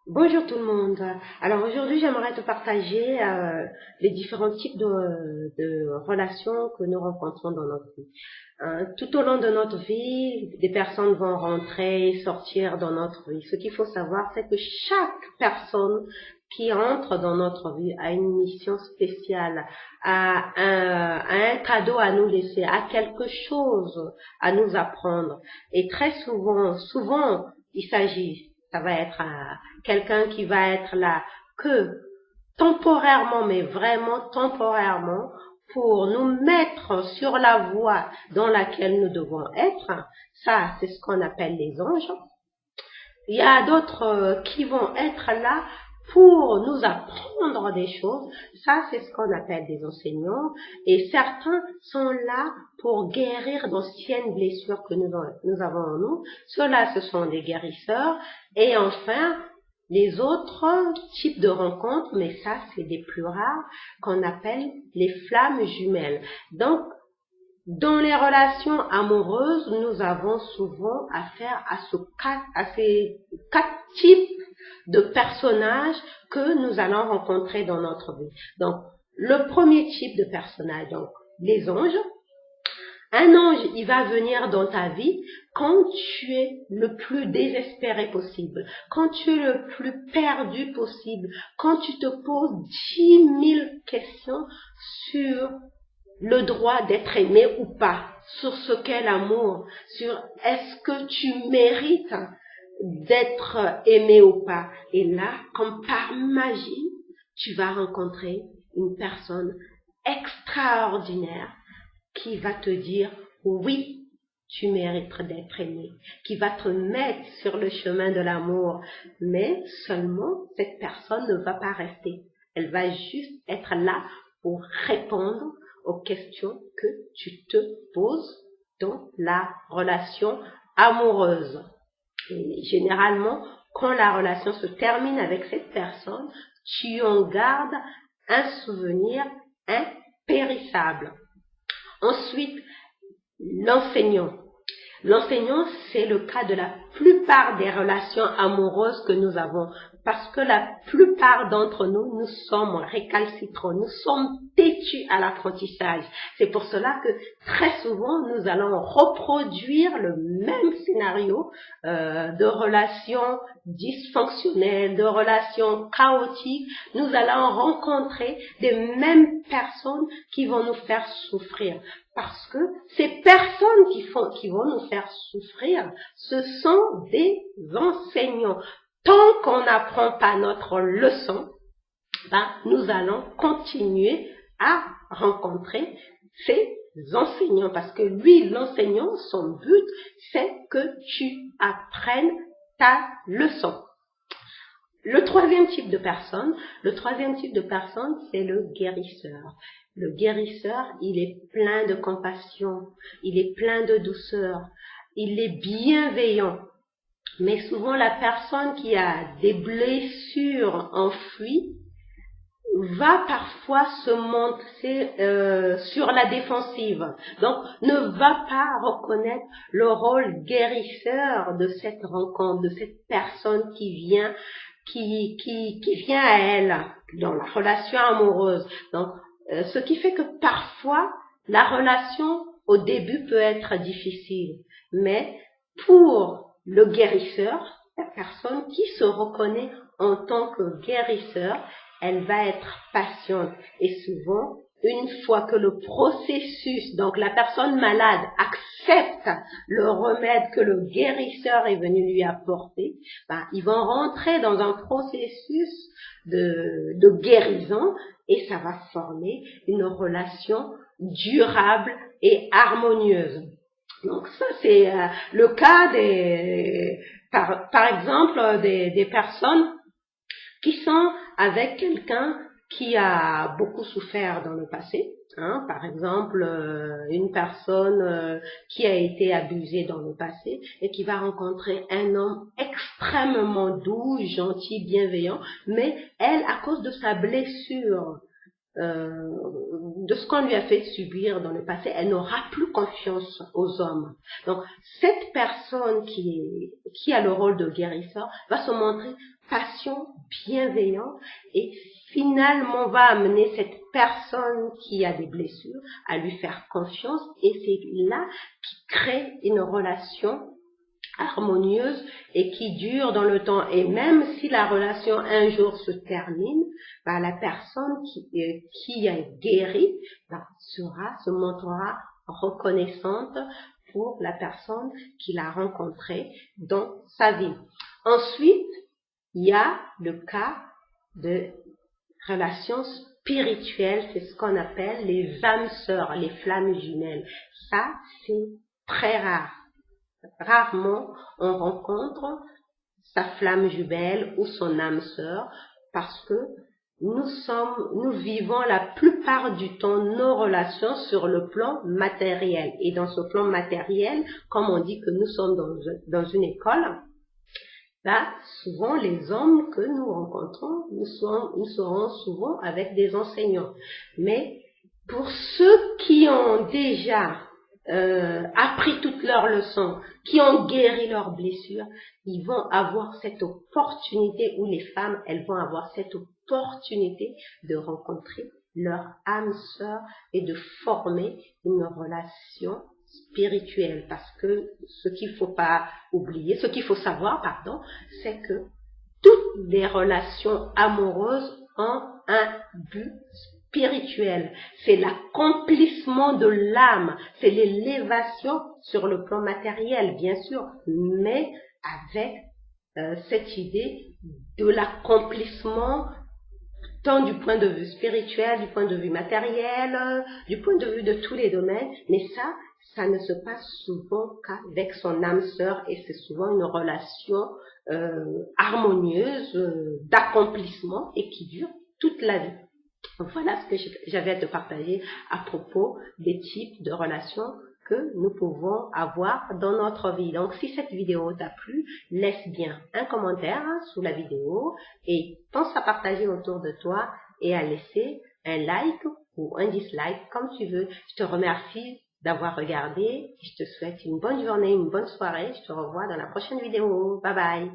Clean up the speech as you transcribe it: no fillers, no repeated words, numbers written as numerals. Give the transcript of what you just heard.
Bonjour tout le monde. Alors aujourd'hui, j'aimerais te partager les différents types de relations que nous rencontrons dans notre vie. Tout au long de notre vie, des personnes vont rentrer et sortir dans notre vie. Ce qu'il faut savoir, c'est que chaque personne qui entre dans notre vie a une mission spéciale, a un cadeau à nous laisser, a quelque chose à nous apprendre. Et très souvent, il s'agit, ça va être quelqu'un qui va être là que temporairement, mais vraiment temporairement, pour nous mettre sur la voie dans laquelle nous devons être. Ça, c'est ce qu'on appelle les anges. Il y a d'autres qui vont être là pour nous apprendre des choses. Ça, c'est ce qu'on appelle des enseignants. Et certains sont là pour guérir d'anciennes blessures que nous avons en nous. Ceux-là, ce sont des guérisseurs. Et enfin, les autres types de rencontres, mais ça, c'est des plus rares, qu'on appelle les flammes jumelles. Donc, dans les relations amoureuses, nous avons souvent affaire à ces quatre types de personnages que nous allons rencontrer dans notre vie. Donc, le premier type de personnage, donc les anges. Un ange, il va venir dans ta vie quand tu es le plus désespéré possible, quand tu es le plus perdu possible, quand tu te poses 10 000 questions sur le droit d'être aimé ou pas, sur ce qu'est l'amour, sur est-ce que tu mérites d'être aimé ou pas. Et là, comme par magie, tu vas rencontrer une personne extraordinaire qui va te dire oui, tu mérites d'être aimé, qui va te mettre sur le chemin de l'amour. Mais seulement, cette personne ne va pas rester. Elle va juste être là pour répondre aux questions que tu te poses dans la relation amoureuse. Et généralement, quand la relation se termine avec cette personne, tu en gardes un souvenir impérissable. Ensuite, l'enseignant. L'enseignant, c'est le cas de la plupart des relations amoureuses que nous avons, parce que la plupart d'entre nous, nous sommes récalcitrants, nous sommes têtus à l'apprentissage. C'est pour cela que très souvent, nous allons reproduire le même scénario de relations dysfonctionnelles, de relations chaotiques. Nous allons rencontrer des mêmes personnes qui vont nous faire souffrir. Parce que ces personnes qui vont nous faire souffrir, ce sont des enseignants. Tant qu'on n'apprend pas notre leçon, nous allons continuer à rencontrer ces enseignants. Parce que lui, l'enseignant, son but, c'est que tu apprennes ta leçon. Le troisième type de personne, c'est le guérisseur. Le guérisseur, il est plein de compassion, il est plein de douceur, il est bienveillant. Mais souvent, la personne qui a des blessures enfouies va parfois se montrer sur la défensive. Donc, ne va pas reconnaître le rôle guérisseur de cette rencontre, de cette personne qui vient à elle dans la relation amoureuse. Donc, ce qui fait que parfois, la relation au début peut être difficile. Mais pour le guérisseur, la personne qui se reconnaît en tant que guérisseur, elle va être patiente. Et souvent, une fois que le processus, donc la personne malade, accepte le remède que le guérisseur est venu lui apporter, ils vont rentrer dans un processus de guérison et ça va former une relation durable et harmonieuse. Donc ça, c'est le cas par exemple, des personnes qui sont avec quelqu'un qui a beaucoup souffert dans le passé. Par exemple, une personne qui a été abusée dans le passé et qui va rencontrer un homme extrêmement doux, gentil, bienveillant, mais elle, à cause de sa blessure de ce qu'on lui a fait subir dans le passé, elle n'aura plus confiance aux hommes. Donc, cette personne qui a le rôle de guérisseur va se montrer patient, bienveillant et finalement va amener cette personne qui a des blessures à lui faire confiance et c'est là qui crée une relation harmonieuse et qui dure dans le temps. Et même si la relation un jour se termine, la personne qui a guéri se montrera reconnaissante pour la personne qu'il a rencontrée dans sa vie. Ensuite, il y a le cas de relations spirituelles, c'est ce qu'on appelle les âmes sœurs, les flammes jumelles. Ça, c'est très rare. Rarement on rencontre sa flamme jumelle ou son âme sœur parce que nous vivons la plupart du temps nos relations sur le plan matériel. Et dans ce plan matériel, comme on dit que nous sommes dans une école, là, souvent les hommes que nous rencontrons, nous serons souvent avec des enseignants. Mais pour ceux qui ont déjà appris toutes leurs leçons, qui ont guéri leurs blessures, ils vont avoir cette opportunité, ou les femmes, elles vont avoir cette opportunité de rencontrer leur âme sœur et de former une relation spirituelle. Parce que ce qu'il faut pas oublier, ce qu'il faut savoir, c'est que toutes les relations amoureuses ont un but spirituel. C'est l'accomplissement de l'âme, c'est l'élévation sur le plan matériel, bien sûr, mais avec cette idée de l'accomplissement tant du point de vue spirituel, du point de vue matériel, du point de vue de tous les domaines, mais ça ne se passe souvent qu'avec son âme sœur et c'est souvent une relation harmonieuse, d'accomplissement et qui dure toute la vie. Voilà ce que j'avais à te partager à propos des types de relations que nous pouvons avoir dans notre vie. Donc, si cette vidéo t'a plu, laisse bien un commentaire sous la vidéo et pense à partager autour de toi et à laisser un like ou un dislike comme tu veux. Je te remercie d'avoir regardé. Je te souhaite une bonne journée, une bonne soirée. Je te revois dans la prochaine vidéo. Bye bye.